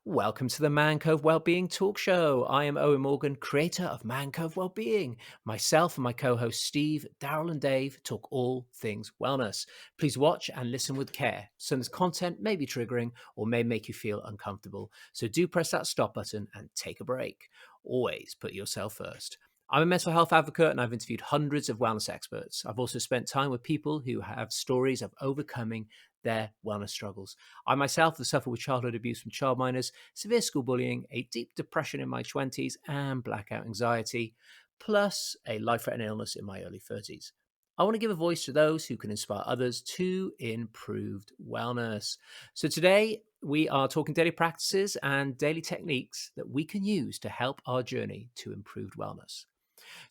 Welcome to the Cove Wellbeing Talk Show. I am Owen Morgan, creator of Cove Wellbeing. Myself and my co-hosts Steve, Darryl and Dave talk all things wellness. Please watch and listen with care. Some of this content may be triggering or may make you feel uncomfortable. So do press that stop button and take a break. Always put yourself first. I'm a mental health advocate and I've interviewed hundreds of wellness experts. I've also spent time with people who have stories of overcoming their wellness struggles. I myself have suffered with childhood abuse from childminders, severe school bullying, a deep depression in my 20s, and blackout anxiety, plus a life-threatening illness in my early 30s. I want to give a voice to those who can inspire others to improved wellness. So today we are talking daily practices and daily techniques that we can use to help our journey to improved wellness.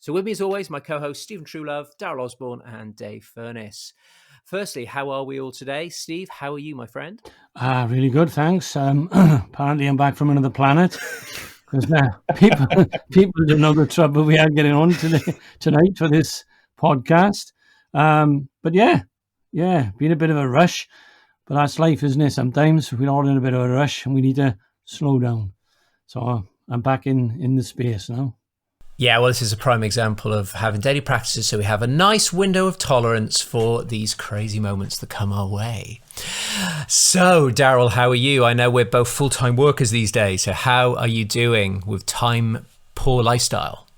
So with me as always, my co-hosts Stephen Truelove, Darryl Osborne, and Dave Furness. Firstly, how are we all today? Steve, how are you, my friend? Really good, thanks. Apparently I'm back from another planet. Because now people don't know the trouble we are getting on tonight for this podcast. But yeah, been a bit of a rush. But that's life, isn't it? Sometimes we're all in a bit of a rush and we need to slow down. So I'm back in the space now. Yeah, well, this is a prime example of having daily practices, so we have a nice window of tolerance for these crazy moments that come our way. So, Darryl, how are you? I know we're both full-time workers these days, so how are you doing with time-poor lifestyle?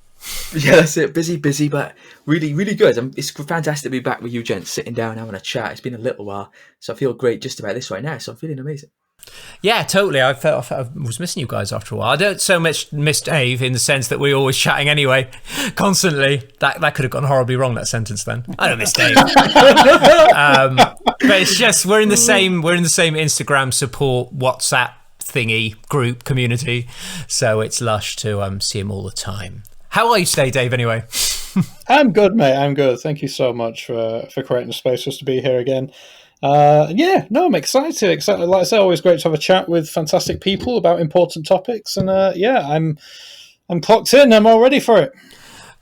Yeah, that's it. Busy, but really, really good. It's fantastic to be back with you gents, sitting down, having a chat. It's been a little while, so I feel great just about this right now, so I'm feeling amazing. Yeah, totally. I felt I was missing you guys after a while. I don't so much miss Dave in the sense that we're always chatting anyway, constantly. That could have gone horribly wrong, that sentence then. I don't miss Dave. But it's just we're in the same Instagram support WhatsApp thingy group community, so it's lush to see him all the time. How are you today, Dave, anyway? I'm good, mate. I'm good. Thank you so much for creating a space for us to be here again. I'm excited. Like I say, always great to have a chat with fantastic people about important topics. And I'm clocked in. I'm all ready for it.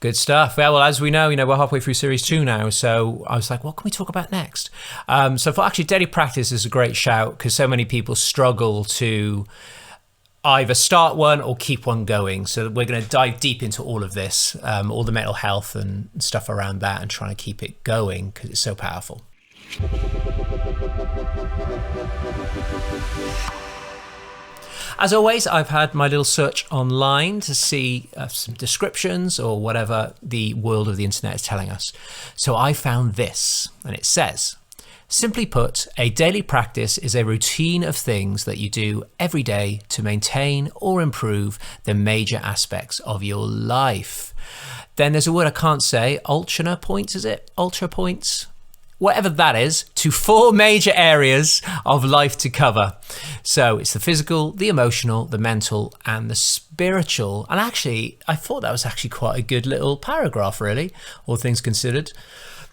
Good stuff. Yeah, well, as we know, we're halfway through series 2 now. So I was like, what can we talk about next? So for actually daily practice is a great shout because so many people struggle to either start one or keep one going. So we're going to dive deep into all of this, all the mental health and stuff around that and trying to keep it going because it's so powerful. As always, I've had my little search online to see some descriptions or whatever the world of the internet is telling us. So I found this, and it says, simply put, a daily practice is a routine of things that you do every day to maintain or improve the major aspects of your life. Then there's a word I can't say, ultra points, is it? Ultra points? Whatever that is, to 4 major areas of life to cover. So it's the physical, the emotional, the mental, and the spiritual. And actually, I thought that was actually quite a good little paragraph, really, all things considered.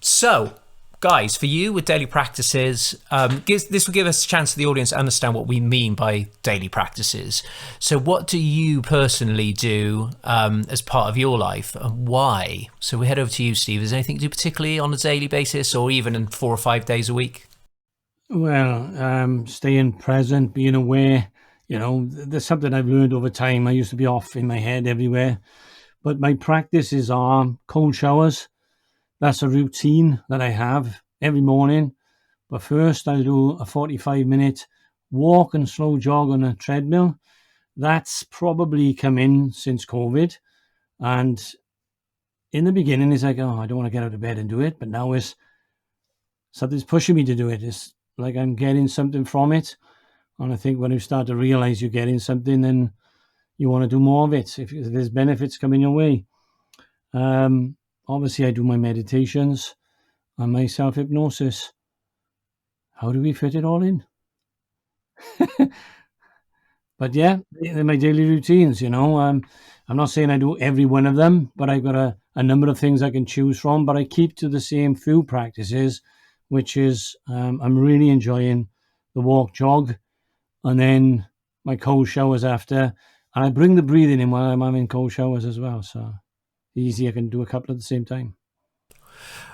So, guys, for you with daily practices, this will give us a chance for the audience to understand what we mean by daily practices. So what do you personally do as part of your life and why? So we head over to you, Steve. Is there anything you do particularly on a daily basis or even in 4 or 5 days a week? Well, staying present, being aware, there's something I've learned over time. I used to be off in my head everywhere, but my practices are cold showers. That's a routine that I have every morning. But first, I'll do a 45-minute walk and slow jog on a treadmill. That's probably come in since COVID. And in the beginning, it's like, I don't want to get out of bed and do it. But now something's pushing me to do it. It's like I'm getting something from it. And I think when you start to realize you're getting something, then you want to do more of it if there's benefits coming your way. Obviously, I do my meditations and my self-hypnosis. How do we fit it all in? But yeah, they're my daily routines, I'm not saying I do every one of them, but I've got a number of things I can choose from. But I keep to the same few practices, which is I'm really enjoying the walk, jog, and then my cold showers after. And I bring the breathing in while I'm having cold showers as well. So easy I can do a couple at the same time.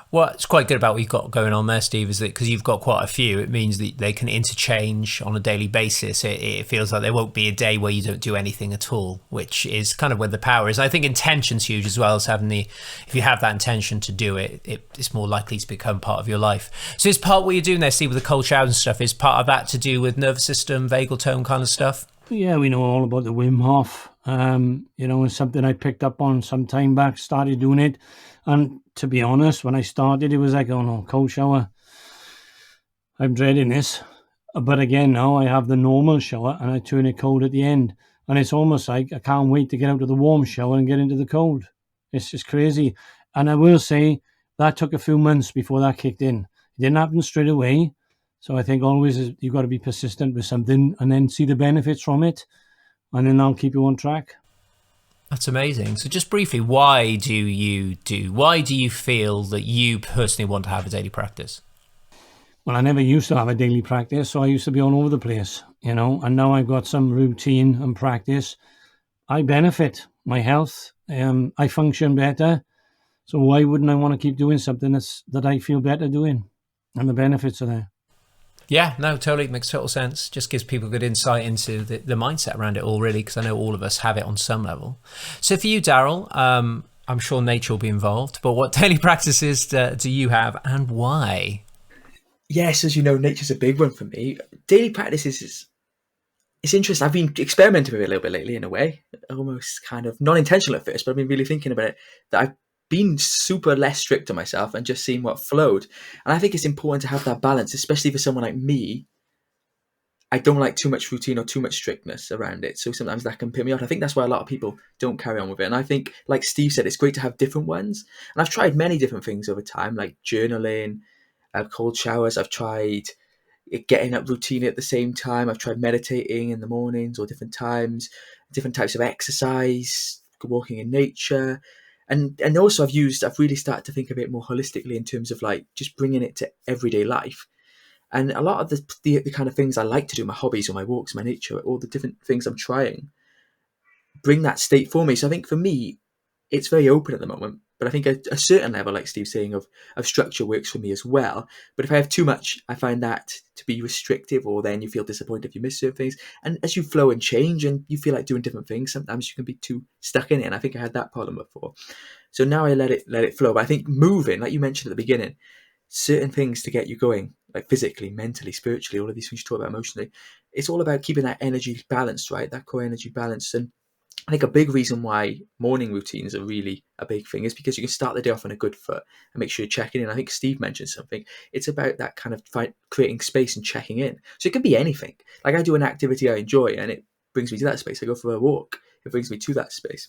What's quite good about what you've got going on there, Steve, is that because you've got quite a few, it means that they can interchange on a daily basis. It feels like there won't be a day where you don't do anything at all, which is kind of where the power is. I think intention's huge as well as if you have that intention to do it, it's more likely to become part of your life. So is part what you're doing there, Steve, with the cold showers and stuff, is part of that to do with nervous system, vagal tone kind of stuff? Yeah, we know all about the Wim Hof. It's something I picked up on some time back, started doing it. And to be honest, when I started, it was like, oh no, cold shower. I'm dreading this. But again, now I have the normal shower and I turn it cold at the end. And it's almost like I can't wait to get out of the warm shower and get into the cold. It's just crazy. And I will say that took a few months before that kicked in. It didn't happen straight away. So I think always you've got to be persistent with something and then see the benefits from it. And then I'll keep you on track. That's amazing. So just briefly, why do you feel that you personally want to have a daily practice? Well, I never used to have a daily practice, so I used to be all over the place, and now I've got some routine and practice. I benefit my health. I function better. So why wouldn't I want to keep doing something that I feel better doing? And the benefits are there. Yeah, no, totally makes total sense. Just gives people good insight into the mindset around it all, really, because I know all of us have it on some level. So for you, Darryl, I'm sure nature will be involved, but what daily practices do you have and why? Yes, as you know, nature's a big one for me. Daily practices it's interesting. I've been experimenting with it a little bit lately in a way, almost kind of non-intentional at first, but I've been really thinking about it, that I've been super less strict on myself and just seeing what flowed. And I think it's important to have that balance, especially for someone like me. I don't like too much routine or too much strictness around it. So sometimes that can put me off. I think that's why a lot of people don't carry on with it. And I think, like Steve said, it's great to have different ones. And I've tried many different things over time, like journaling, cold showers. I've tried getting up routine at the same time. I've tried meditating in the mornings or different times, different types of exercise, walking in nature. And also I've really started to think a bit more holistically in terms of like just bringing it to everyday life. And a lot of the kind of things I like to do, my hobbies or my walks, my nature, all the different things I'm trying, bring that state for me. So I think for me, it's very open at the moment. But I think a certain level, like Steve's saying, of structure works for me as well. But if I have too much, I find that to be restrictive, or then you feel disappointed if you miss certain things. And as you flow and change and you feel like doing different things, sometimes you can be too stuck in it. And I think I had that problem before. So now I let it flow. But I think moving, like you mentioned at the beginning, certain things to get you going, like physically, mentally, spiritually, all of these things you talk about emotionally, it's all about keeping that energy balanced, right? That core energy balanced. And I think a big reason why morning routines are really a big thing is because you can start the day off on a good foot and make sure you're checking in. I think Steve mentioned something. It's about that kind of creating space and checking in. So it can be anything. Like I do an activity I enjoy and it brings me to that space. I go for a walk. It brings me to that space.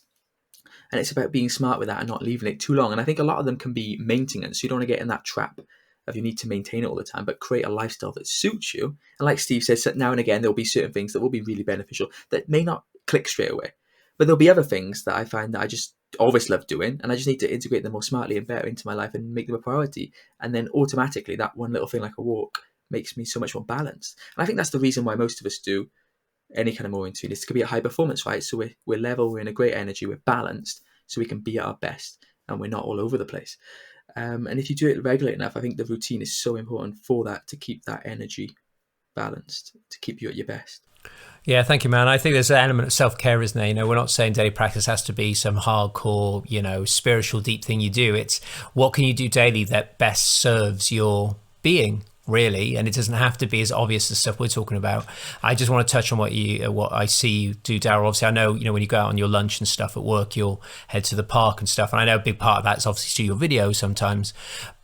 And it's about being smart with that and not leaving it too long. And I think a lot of them can be maintenance. You don't want to get in that trap of you need to maintain it all the time, but create a lifestyle that suits you. And like Steve says, now and again, there'll be certain things that will be really beneficial that may not click straight away. But there'll be other things that I find that I just always love doing, and I just need to integrate them more smartly and better into my life and make them a priority. And then automatically, that one little thing like a walk makes me so much more balanced. And I think that's the reason why most of us do any kind of morning routine. It's to be at high performance, right? So we're level, we're in a great energy, we're balanced, so we can be at our best, and we're not all over the place. And if you do it regularly enough, I think the routine is so important for that, to keep that energy balanced, to keep you at your best. Yeah, thank you, man. I think there's an element of self-care, isn't there? You know, we're not saying daily practice has to be some hardcore, spiritual deep thing you do. It's what can you do daily that best serves your being, really, and it doesn't have to be as obvious as stuff we're talking about. I just want to touch on what I see you do, Darryl. Obviously, I know, when you go out on your lunch and stuff at work, you'll head to the park and stuff, and I know a big part of that is obviously to your videos sometimes.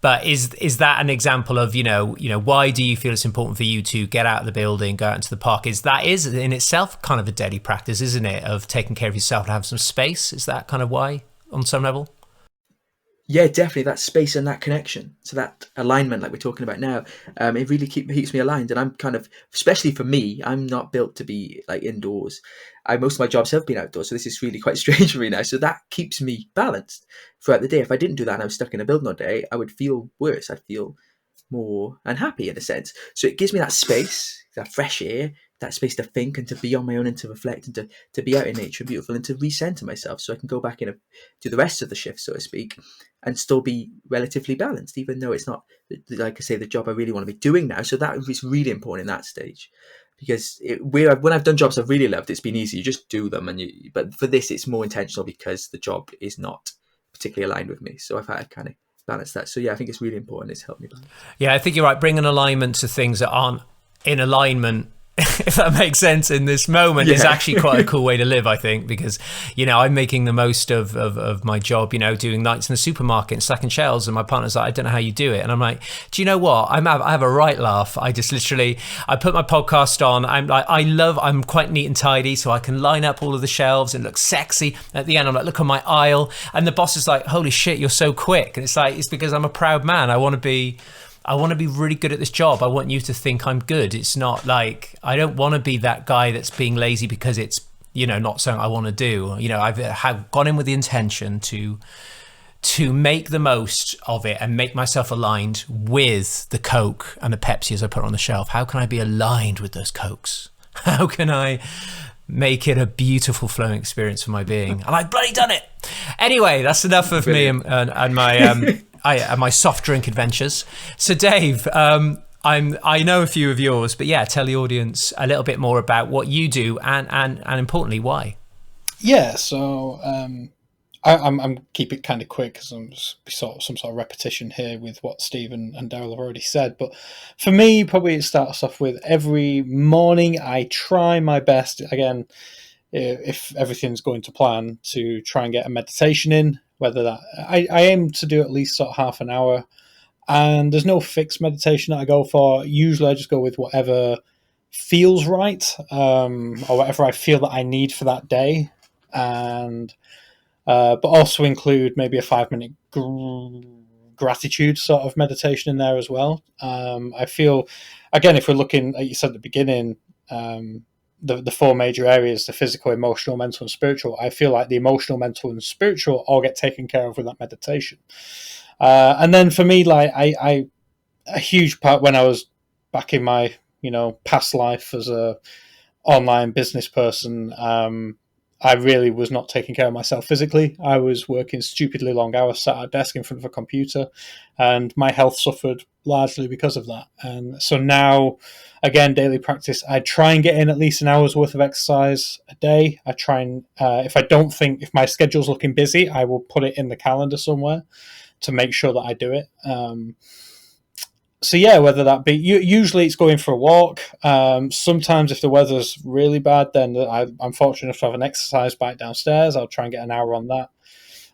But is that an example of, why do you feel it's important for you to get out of the building, go out into the park? Is in itself kind of a daily practice, isn't it, of taking care of yourself and have some space? Is that kind of why on some level? Yeah, definitely that space and that connection. So that alignment, like we're talking about now, it really keeps me aligned. And I'm kind of, especially for me, I'm not built to be like indoors. Most of my jobs have been outdoors, so this is really quite strange for me now. So that keeps me balanced throughout the day. If I didn't do that and I was stuck in a building all day, I would feel worse. I'd feel more unhappy in a sense. So it gives me that space, that fresh air, that space to think and to be on my own and to reflect and to be out in nature, beautiful, and to recenter myself so I can go back in to the rest of the shift, so to speak, and still be relatively balanced, even though it's not, like I say, the job I really want to be doing now. So that is really important in that stage, because when I've done jobs I've really loved, it's been easy. You just do them, but for this, it's more intentional because the job is not particularly aligned with me. So I've had to kind of balance that. So yeah, I think it's really important. It's helped me balance. Yeah, I think you're right. Bring an alignment to things that aren't in alignment, if that makes sense, in this moment, is actually quite a cool way to live, I think, because, I'm making the most of my job, doing nights in the supermarket and stacking shelves, and my partner's like, I don't know how you do it. And I'm like, do you know what? I have a right laugh. I just literally, I put my podcast on. I'm quite neat and tidy, so I can line up all of the shelves and look sexy. At the end, I'm like, look on my aisle. And the boss is like, holy shit, you're so quick. And it's because I'm a proud man. I want to be really good at this job. I want you to think I'm good. It's not like, I don't want to be that guy that's being lazy because it's, not something I want to do. I've gone in with the intention to make the most of it and make myself aligned with the Coke and the Pepsi as I put it on the shelf. How can I be aligned with those Cokes? How can I make it a beautiful flowing experience for my being? And I've bloody done it. Anyway, that's enough of me and my my soft drink adventures. So Dave, I know a few of yours, but yeah, tell the audience a little bit more about what you do and importantly, why. Yeah, so I'm keep it kind of quick because I'm some sort of repetition here with what Steve and Darryl have already said. But for me, probably it starts off with every morning I try my best, again, if everything's going to plan, to try and get a meditation in. Whether that I aim to do at least sort of half an hour, and there's no fixed meditation that I go for. Usually I just go with whatever feels right, or whatever I feel that I need for that day, and but also include maybe a 5-minute gratitude sort of meditation in there as well. I feel, again, if we're looking at, you said at the beginning, the four major areas, the physical, emotional, mental, and spiritual, I feel like the emotional, mental, and spiritual all get taken care of with that meditation. And then for me, like a huge part when I was back in my, past life as a online business person, I really was not taking care of myself physically. I was working stupidly long hours, sat at a desk in front of a computer, and my health suffered largely because of that. And so now, again, daily practice, I try and get in at least an hour's worth of exercise a day. I try and, if my schedule's looking busy, I will put it in the calendar somewhere to make sure that I do it. So yeah, whether that be, usually it's going for a walk. Sometimes if the weather's really bad, then I'm fortunate enough to have an exercise bike downstairs. I'll try and get an hour on that.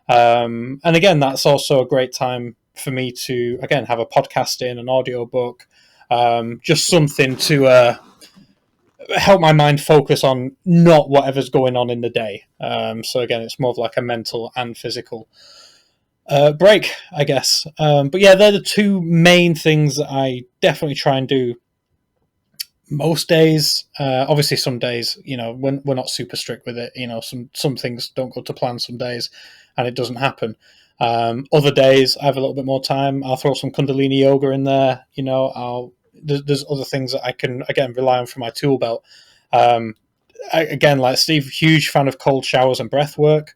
And again, that's also a great time for me to, again, have a podcast in, an audio book, just something to help my mind focus on not whatever's going on in the day. So again, it's more of like a mental and physical break, I guess. But yeah, they're the two main things that I definitely try and do most days. Obviously, some days, when we're not super strict with it, some things don't go to plan some days, and it doesn't happen. Other days, I have a little bit more time. I'll throw some Kundalini yoga in there. There's other things that I can, again, rely on for my tool belt. Again, like Steve, huge fan of cold showers and breath work.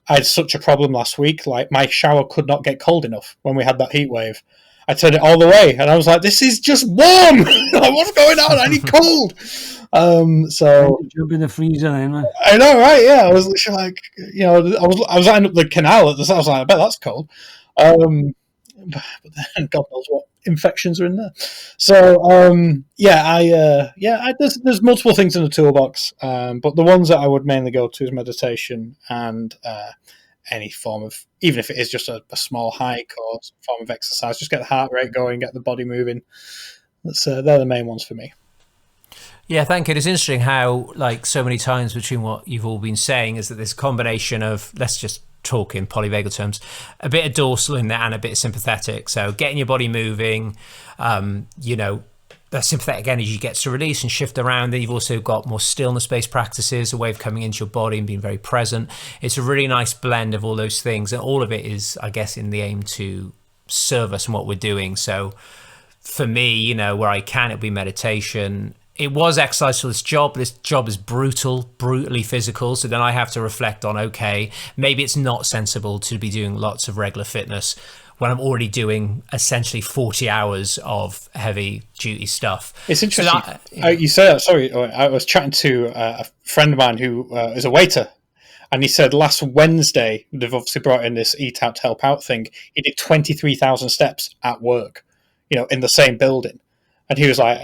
I had such a problem last week. Like, my shower could not get cold enough when we had that heat wave. I turned it all the way, and I was like, "This is just warm. Like, what's going on? I need cold." So jump in the freezer, then. I know, right? Yeah, I was literally like, I was lining up the canal at the start. I was like, "I bet that's cold." But then God knows what infections are in there. So there's multiple things in the toolbox, but the ones that I would mainly go to is meditation and any form of, even if it is just a small hike or some form of exercise, just get the heart rate going, get the body moving. They're the main ones for me. Yeah, thank you. It's interesting how, like, so many times between what you've all been saying is that there's a combination of, let's just talk in polyvagal terms, a bit of dorsal in there and a bit of sympathetic. So getting your body moving, the sympathetic energy gets to release and shift around. Then you've also got more stillness-based practices, a way of coming into your body and being very present. It's a really nice blend of all those things, and all of it is, I guess, in the aim to serve us in what we're doing. So for me, where I can, it'll be meditation. it was exercise for this job. This job is brutally physical. So then I have to reflect on, okay, maybe it's not sensible to be doing lots of regular fitness when I'm already doing essentially 40 hours of heavy duty stuff. It's interesting. You say that, sorry, I was chatting to a friend of mine who is a waiter, and he said last Wednesday, they've obviously brought in this Eat Out to Help Out thing. He did 23,000 steps at work, in the same building. And he was like,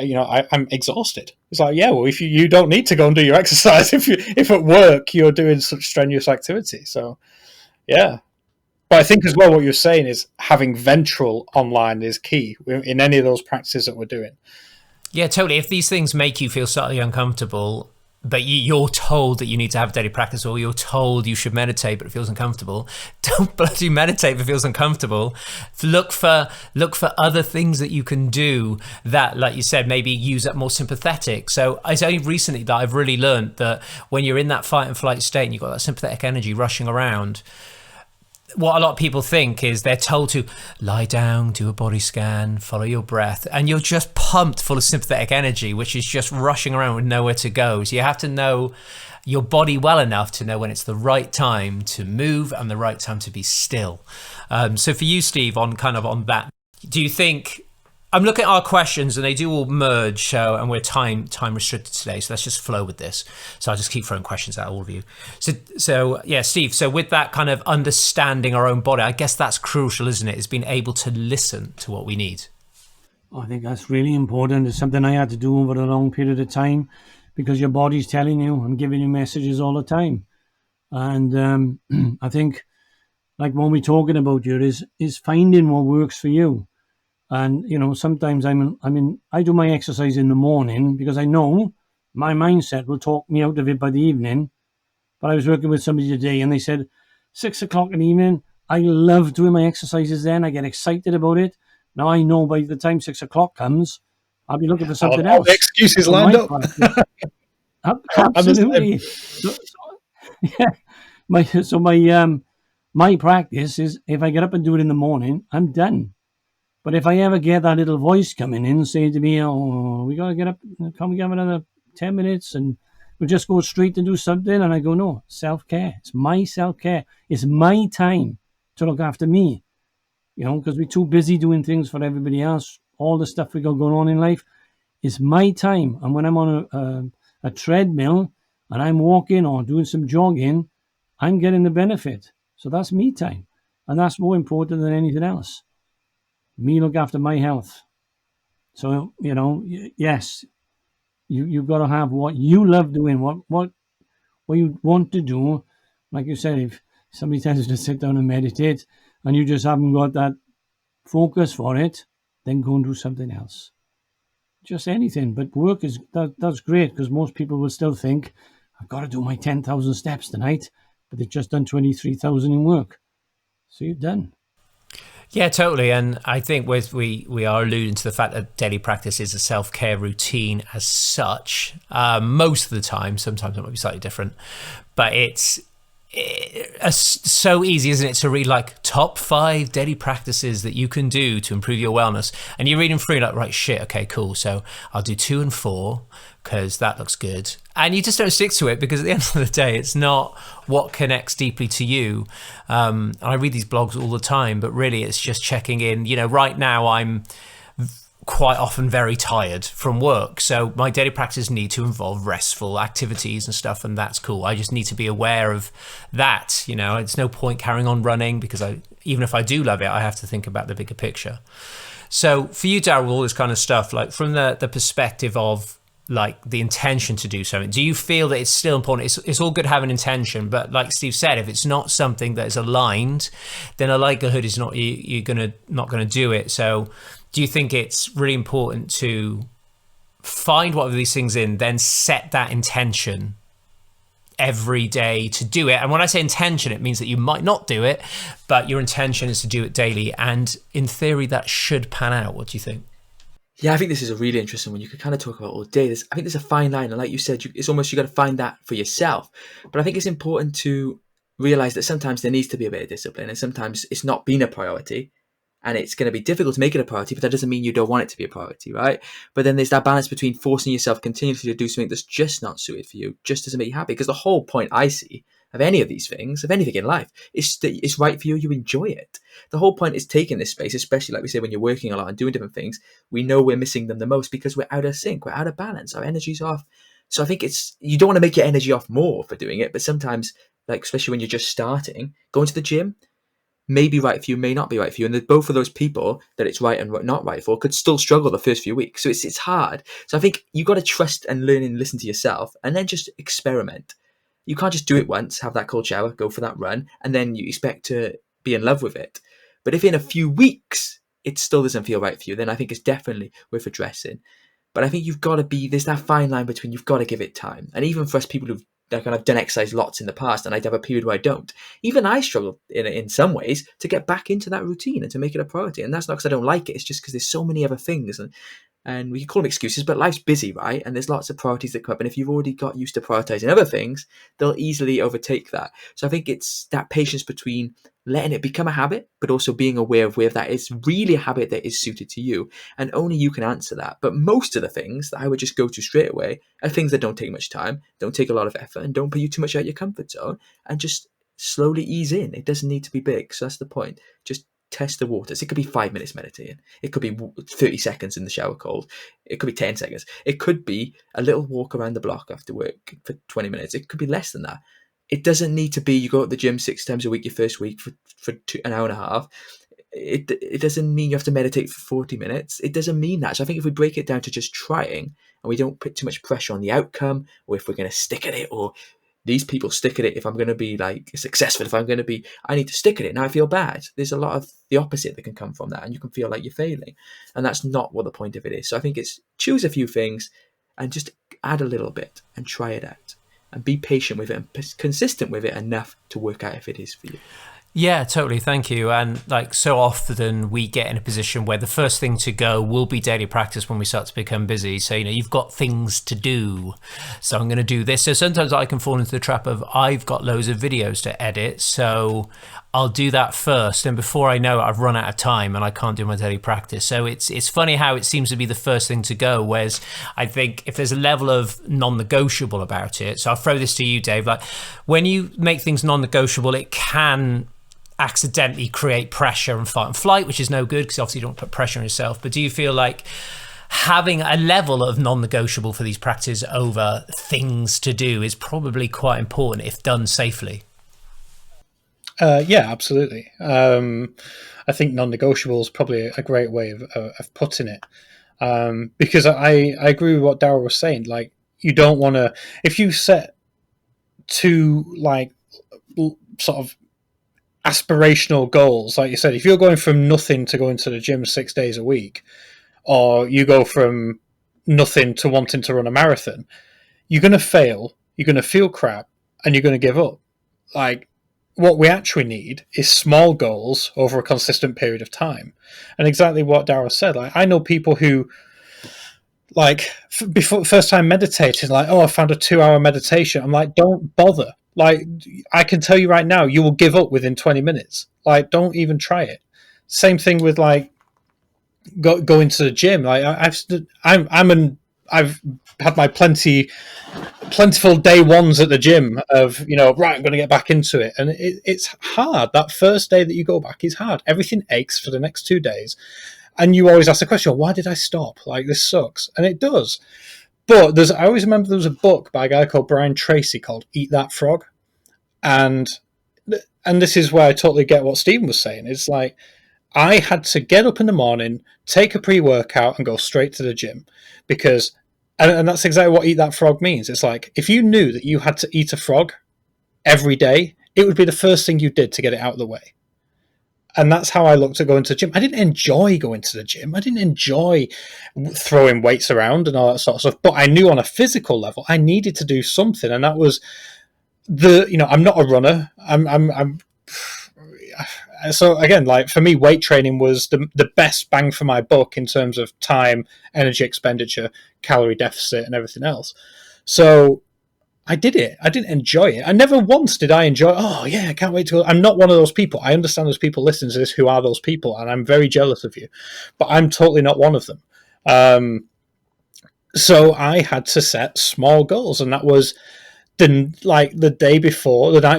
I'm exhausted. He's like, yeah, well, if you don't need to go and do your exercise if at work you're doing such strenuous activity. So, yeah. But I think as well what you're saying is having ventral online is key in any of those practices that we're doing. Yeah, totally. If these things make you feel slightly uncomfortable, but you're told that you need to have daily practice, or you're told you should meditate but it feels uncomfortable, don't bloody meditate if it feels uncomfortable. Look for other things that you can do that, like you said, maybe use up more sympathetic. So it's only recently that I've really learned that when you're in that fight and flight state and you've got that sympathetic energy rushing around, what a lot of people think is they're told to lie down, do a body scan, follow your breath, and you're just pumped full of sympathetic energy, which is just rushing around with nowhere to go. So you have to know your body well enough to know when it's the right time to move and the right time to be still. So for you, Steve, on that, do you think, I'm looking at our questions and they do all merge, and we're time restricted today, so let's just flow with this. So I'll just keep throwing questions at all of you. So yeah, Steve, so with that kind of understanding our own body, I guess that's crucial, isn't it? Is being able to listen to what we need. I think that's really important. It's something I had to do over a long period of time, because your body's telling you and giving you messages all the time. And I think, like when we're talking about here, is finding what works for you. And, sometimes I do my exercise in the morning because I know my mindset will talk me out of it by the evening. But I was working with somebody today and they said 6 o'clock in the evening, I love doing my exercises then. I get excited about it. Now I know by the time 6 o'clock comes, I'll be looking for something else. The excuses lined up. Absolutely. My practice is, if I get up and do it in the morning, I'm done. But if I ever get that little voice coming in saying to me, oh, we got to get up, can we have another 10 minutes and we'll just go straight to do something? And I go, no, self-care. It's my self-care. It's my time to look after me, because we're too busy doing things for everybody else. All the stuff we got going on in life. It's my time. And when I'm on a treadmill and I'm walking or doing some jogging, I'm getting the benefit. So that's me time. And that's more important than anything else. Me look after my health. So, yes, you've got to have what you love doing, what you want to do. Like you said, if somebody tells you to sit down and meditate and you just haven't got that focus for it, then go and do something else. Just anything. But work that's great, because most people will still think, I've got to do my 10,000 steps tonight, but they've just done 23,000 in work. So you're done. Yeah, totally. And I think we are alluding to the fact that daily practice is a self-care routine as such, most of the time. Sometimes it might be slightly different, but it's so easy, isn't it, to read like top 5 daily practices that you can do to improve your wellness, and you're reading through like, right, shit, okay, cool, so I'll do 2 and 4 because that looks good, and you just don't stick to it, because at the end of the day it's not what connects deeply to you. I read these blogs all the time, but really it's just checking in. Right now I'm quite often very tired from work, so my daily practices need to involve restful activities and stuff, and that's cool. I just need to be aware of that. It's no point carrying on running, because even if I do love it, I have to think about the bigger picture. So for you, Darryl, all this kind of stuff, like from the perspective of like the intention to do something, do you feel that it's still important? It's all good having intention, but like Steve said, if it's not something that is aligned, then a likelihood is you're not gonna do it. So do you think it's really important to find whatever these things in, then set that intention every day to do it? And when I say intention, it means that you might not do it, but your intention is to do it daily. And in theory, that should pan out. What do you think? Yeah, I think this is a really interesting one. You could kind of talk about all day. I think there's a fine line. And like you said, it's almost, you got to find that for yourself. But I think it's important to realize that sometimes there needs to be a bit of discipline, and sometimes it's not been a priority. and it's going to be difficult to make it a priority, but that doesn't mean you don't want it to be a priority, right? But then there's that balance between forcing yourself continuously to do something that's just not suited for you, just doesn't make you happy. Because the whole point I see of any of these things, of anything in life, is that it's right for you, you enjoy it. The whole point is taking this space, especially like we say, when you're working a lot and doing different things, we know we're missing them the most because we're out of sync, we're out of balance, our energy's off. So I think you don't want to make your energy off more for doing it, but sometimes, like especially when you're just starting, going to the gym may be right for you, may not be right for you. And both of those people that it's right and not right for could still struggle the first few weeks. So it's hard. So I think you got to trust and learn and listen to yourself and then just experiment. You can't just do it once, have that cold shower, go for that run, and then you expect to be in love with it. But if in a few weeks it still doesn't feel right for you, then I think it's definitely worth addressing. But I think there's that fine line between you've got to give it time. And even for us people who've kind of done exercise lots in the past, and I'd have a period where I don't. Even I struggle in some ways to get back into that routine and to make it a priority. And that's not because I don't like it. It's just because there's so many other things. And we can call them excuses, but life's busy, right? And there's lots of priorities that come up. And if you've already got used to prioritizing other things, they'll easily overtake that. So I think it's that patience between letting it become a habit, but also being aware of where that is really a habit that is suited to you. And only you can answer that. But most of the things that I would just go to straight away are things that don't take much time, don't take a lot of effort, and don't put you too much out of your comfort zone, and just slowly ease in. It doesn't need to be big. So that's the point. Just test the waters. It could be 5 minutes meditating. It could be 30 seconds in the shower cold. It could be 10 seconds. It could be a little walk around the block after work for 20 minutes. It could be less than that. It doesn't need to be you go to the gym 6 times a week your first week for an hour and a half. It doesn't mean you have to meditate for 40 minutes. It doesn't mean that. So I think if we break it down to just trying and we don't put too much pressure on the outcome, or if we're going to stick at it, or these people stick at it, if I'm going to be like successful, I need to stick at it. Now I feel bad. There's a lot of the opposite that can come from that, and you can feel like you're failing. And that's not what the point of it is. So I think it's choose a few things and just add a little bit and try it out and be patient with it and consistent with it enough to work out if it is for you. Yeah, totally. Thank you. And like so often we get in a position where the first thing to go will be daily practice when we start to become busy. So, you've got things to do. So I'm going to do this. So sometimes I can fall into the trap of I've got loads of videos to edit. So I'll do that first. And before I know it, I've run out of time and I can't do my daily practice. So it's funny how it seems to be the first thing to go. Whereas I think if there's a level of non-negotiable about it. So I'll throw this to you, Dave. Like when you make things non-negotiable, it can accidentally create pressure and fight and flight, which is no good because obviously you don't put pressure on yourself. But do you feel like having a level of non-negotiable for these practices over things to do is probably quite important if done safely? Yeah, absolutely. I think non-negotiable is probably a great way of putting it, because I agree with what Darryl was saying. Like, you don't want to, if you set too like sort of aspirational goals, like you said, if you're going from nothing to going to the gym 6 days a week, or you go from nothing to wanting to run a marathon, you're going to fail, you're going to feel crap, and you're going to give up. Like, what we actually need is small goals over a consistent period of time. And exactly what Darryl said, like, I know people who, like, before first time meditating, like, oh, I found a 2-hour meditation. I'm like, don't bother. Like, I can tell you right now, you will give up within 20 minutes. Like, don't even try it. Same thing with like going to the gym. Like, I've had my plentiful day ones at the gym of, right, I'm going to get back into it. And it's hard. That first day that you go back is hard. Everything aches for the next 2 days. And you always ask the question, why did I stop? Like, this sucks. And it does. But I always remember there was a book by a guy called Brian Tracy called Eat That Frog. And this is where I totally get what Stephen was saying. It's like, I had to get up in the morning, take a pre-workout and go straight to the gym because, and that's exactly what Eat That Frog means. It's like, if you knew that you had to eat a frog every day, it would be the first thing you did to get it out of the way. And that's how I looked at going to the gym. I didn't enjoy going to the gym. I didn't enjoy throwing weights around and all that sort of stuff. But I knew on a physical level, I needed to do something. And that was I'm not a runner. So again, like for me, weight training was the best bang for my buck in terms of time, energy expenditure, calorie deficit, and everything else. So I did it. I didn't enjoy it. I never once did I enjoy, oh, yeah, I can't wait to go. I'm not one of those people. I understand there's people listening to this who are those people, and I'm very jealous of you. But I'm totally not one of them. So I had to set small goals, and that was the night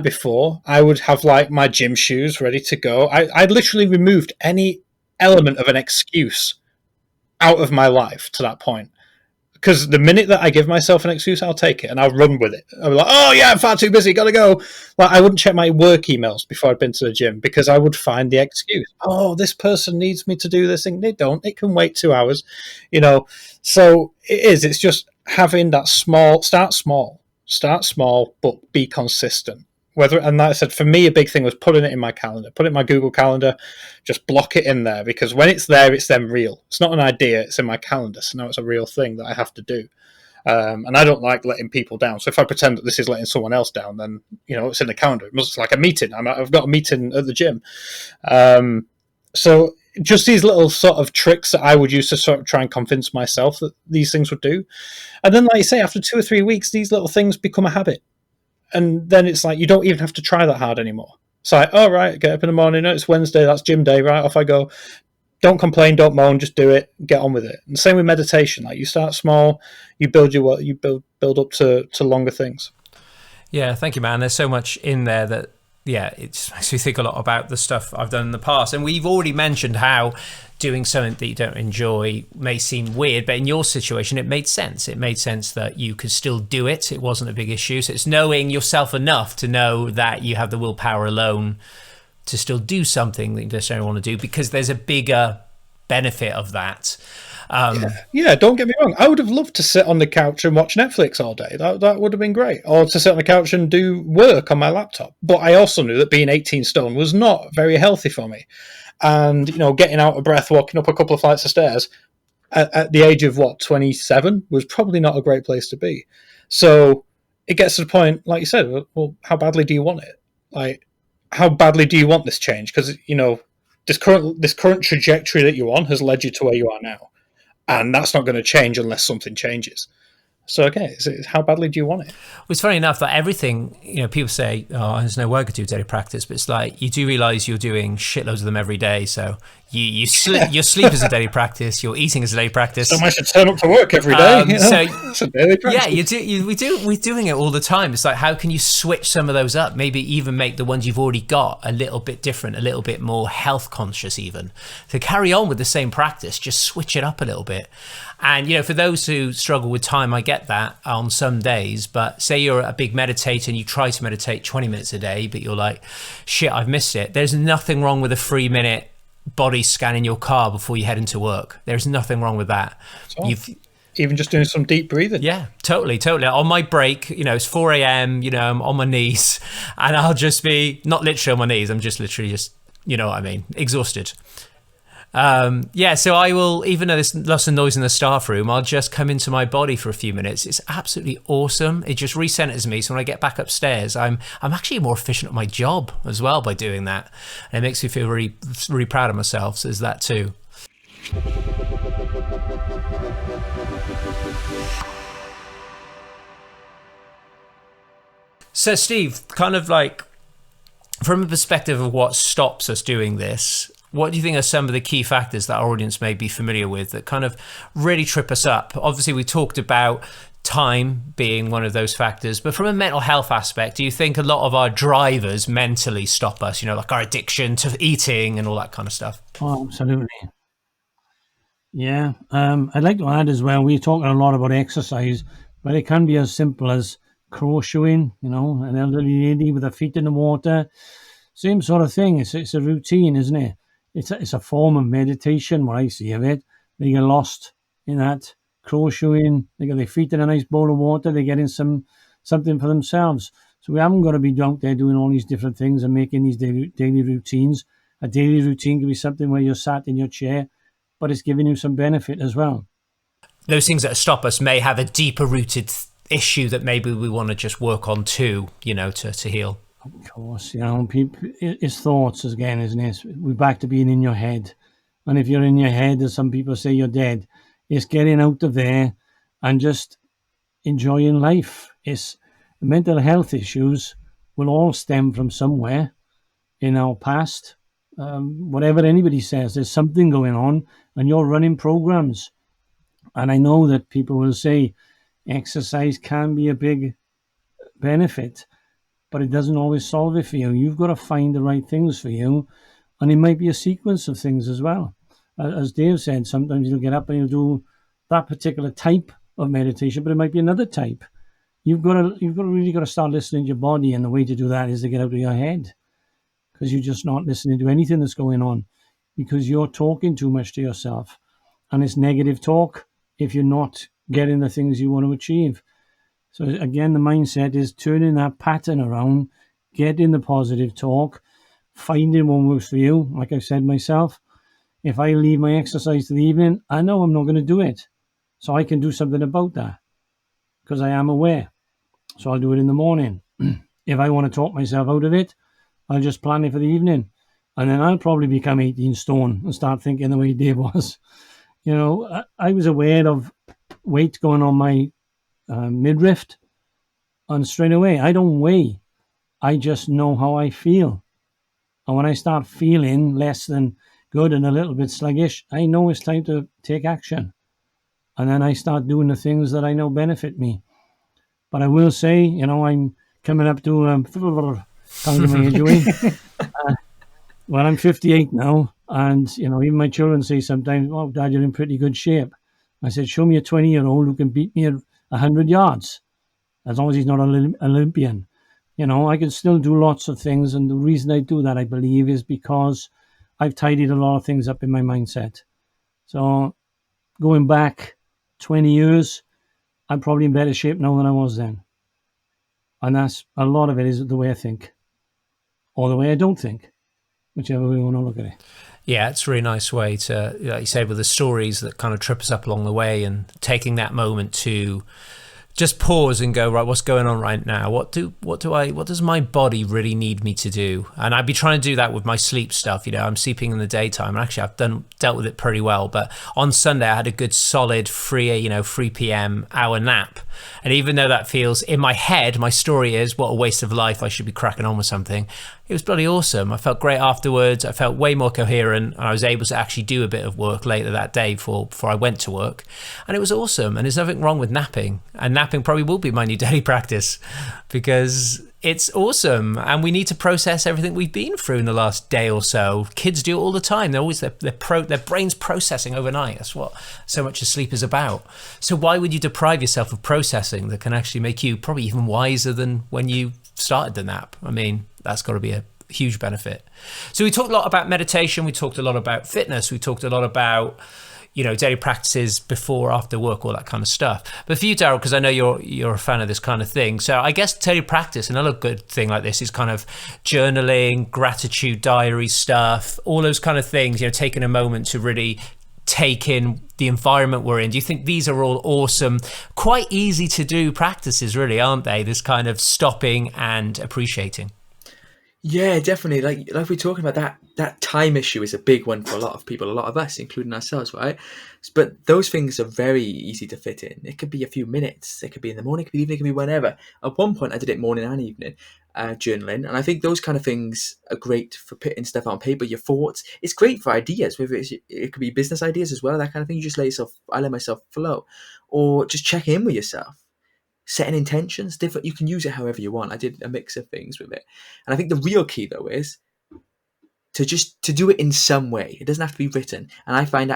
before, I would have like my gym shoes ready to go. I literally removed any element of an excuse out of my life to that point. Because the minute that I give myself an excuse, I'll take it and I'll run with it. I'll be like, oh yeah, I'm far too busy, gotta go. Like, I wouldn't check my work emails before I'd been to the gym because I would find the excuse. Oh, this person needs me to do this thing. They don't. It can wait 2 hours. So it's just having that start small, but be consistent. And like I said, for me, a big thing was putting it in my calendar, put it in my Google Calendar, just block it in there, because when it's there, it's then real. It's not an idea, it's in my calendar. So now it's a real thing that I have to do. And I don't like letting people down. So if I pretend that this is letting someone else down, then, it's in the calendar. It's like a meeting. I've got a meeting at the gym. So just these little sort of tricks that I would use to sort of try and convince myself that these things would do. And then, like you say, after 2 or 3 weeks, these little things become a habit. And then it's like, you don't even have to try that hard anymore. It's like, oh, right, get up in the morning. It's Wednesday. That's gym day. Right, off I go. Don't complain. Don't moan. Just do it. Get on with it. And same with meditation. Like, you start small, you build up to longer things. Yeah, thank you, man. There's so much in there that, it makes me think a lot about the stuff I've done in the past. And we've already mentioned how doing something that you don't enjoy may seem weird, but in your situation, it made sense. It made sense that you could still do it. It wasn't a big issue. So it's knowing yourself enough to know that you have the willpower alone to still do something that you just don't want to do, because there's a bigger benefit of that. Yeah, don't get me wrong. I would have loved to sit on the couch and watch Netflix all day. That would have been great. Or to sit on the couch and do work on my laptop. But I also knew that being 18 stone was not very healthy for me. And, getting out of breath, walking up a couple of flights of stairs at the age of, 27 was probably not a great place to be. So it gets to the point, like you said, well, how badly do you want it? Like, how badly do you want this change? Because, this current trajectory that you're on has led you to where you are now. And that's not going to change unless something changes. So, okay, how badly do you want it? Well, it's funny enough that everything, people say, oh, there's no way I could do daily practice, but it's like, you do realize you're doing shitloads of them every day. So your sleep is a daily practice, your eating is a daily practice. So I should turn up to work every day. So it's a daily practice. Yeah, we're doing it all the time. It's like, how can you switch some of those up? Maybe even make the ones you've already got a little bit different, a little bit more health conscious even. To carry on with the same practice, just switch it up a little bit. And, for those who struggle with time, I get that on some days. But say you're a big meditator and you try to meditate 20 minutes a day, but you're like, shit, I've missed it. There's nothing wrong with a 3-minute body scan in your car before you head into work. There's nothing wrong with that. Even just doing some deep breathing. Yeah, totally. On my break, it's 4 a.m., I'm on my knees, and I'll just be, not literally on my knees, I'm just literally you know what I mean, exhausted. So I will, even though there's lots of noise in the staff room, I'll just come into my body for a few minutes. It's absolutely awesome. It just recenters me. So when I get back upstairs, I'm actually more efficient at my job as well by doing that. And it makes me feel really, really proud of myself. So there's that too. So Steve, kind of like from a perspective of what stops us doing this, what do you think are some of the key factors that our audience may be familiar with that kind of really trip us up? Obviously, we talked about time being one of those factors, but from a mental health aspect, do you think a lot of our drivers mentally stop us, like our addiction to eating and all that kind of stuff? Oh, absolutely. Yeah. I'd like to add as well, we're talking a lot about exercise, but it can be as simple as crocheting, an elderly lady with her feet in the water. Same sort of thing. It's a routine, isn't it? It's a form of meditation, what I see of it. They get lost in that crocheting. They get their feet in a nice bowl of water. They're getting something for themselves. So we haven't got to be out there doing all these different things and making these daily routines. A daily routine can be something where you're sat in your chair, but it's giving you some benefit as well. Those things that stop us may have a deeper rooted issue that maybe we want to just work on too, to heal. Of course, people, it's thoughts again, isn't it? We're back to being in your head. And if you're in your head, as some people say, you're dead. It's getting out of there and just enjoying life. It's The mental health issues will all stem from somewhere in our past. Whatever anybody says, there's something going on, and you're running programs. And I know that people will say exercise can be a big benefit, but it doesn't always solve it for you. You've got to find the right things for you, and it might be a sequence of things as well. As Dave said, sometimes you'll get up and you'll do that particular type of meditation, but it might be another type. You've really got to start listening to your body, and the way to do that is to get out of your head, because you're just not listening to anything that's going on, because you're talking too much to yourself, and it's negative talk if you're not getting the things you want to achieve. So again, the mindset is turning that pattern around, getting the positive talk, finding what works for you. Like I said myself, if I leave my exercise to the evening, I know I'm not going to do it. So I can do something about that because I am aware. So I'll do it in the morning. If I want to talk myself out of it, I'll just plan it for the evening. And then I'll probably become 18 stone and start thinking the way Dave was. You know, I was aware of weight going on my midriff, and straight away, I don't weigh. I just know how I feel. And when I start feeling less than good and a little bit sluggish, I know it's time to take action. And then I start doing the things that I know benefit me. But I will say, you know, I'm coming up to counting my age away. Well, I'm 58 now, and you know, even my children say sometimes, "Oh, Dad, you're in pretty good shape." I said, "Show me a 20-year-old who can beat me at 100 yards, as long as he's not an Olympian." You know, I can still do lots of things, and the reason I do that, I believe, is because I've tidied a lot of things up in my mindset. So, going back 20 years, I'm probably in better shape now than I was then. And that's a lot of it is the way I think, or the way I don't think, whichever way you want to look at it. Yeah, it's a really nice way to, like you said, with the stories that kind of trip us up along the way, and taking that moment to just pause and go, right, what's going on right now? What does my body really need me to do? And I'd be trying to do that with my sleep stuff. You know, I'm sleeping in the daytime, and actually I've dealt with it pretty well. But on Sunday, I had a good solid 3 p.m. hour nap. And even though that feels, in my head, my story is, what a waste of life, I should be cracking on with something. It was bloody awesome. I felt great afterwards. I felt way more coherent, and I was able to actually do a bit of work later that day before I went to work. And it was awesome. And there's nothing wrong with napping. And napping probably will be my new daily practice, because it's awesome. And we need to process everything we've been through in the last day or so. Kids do it all the time. They're always their brain's processing overnight. That's what so much of sleep is about. So why would you deprive yourself of processing that can actually make you probably even wiser than when you started the nap? I mean, that's got to be a huge benefit. So we talked a lot about meditation. We talked a lot about fitness. We talked a lot about, you know, daily practices before, after work, all that kind of stuff. But for you, Darryl, because I know you're a fan of this kind of thing, so I guess daily practice, another good thing like this, is kind of journaling, gratitude diary stuff, all those kind of things, you know, taking a moment to really take in the environment we're in. Do you think these are all awesome, quite easy to do practices, really, aren't they? This kind of stopping and appreciating. Yeah, definitely. Like we're talking about, that time issue is a big one for a lot of people, a lot of us, including ourselves, right? But those things are very easy to fit in. It could be a few minutes. It could be in the morning, it could be evening, it could be whenever. At one point, I did it morning and evening, journaling. And I think those kind of things are great for putting stuff on paper, your thoughts. It's great for ideas. Whether it could be business ideas as well, that kind of thing. You just I let myself flow. Or just check in with yourself. Setting intentions, different. You can use it however you want. I did a mix of things with it. And I think the real key, though, is to do it in some way. It doesn't have to be written. And I find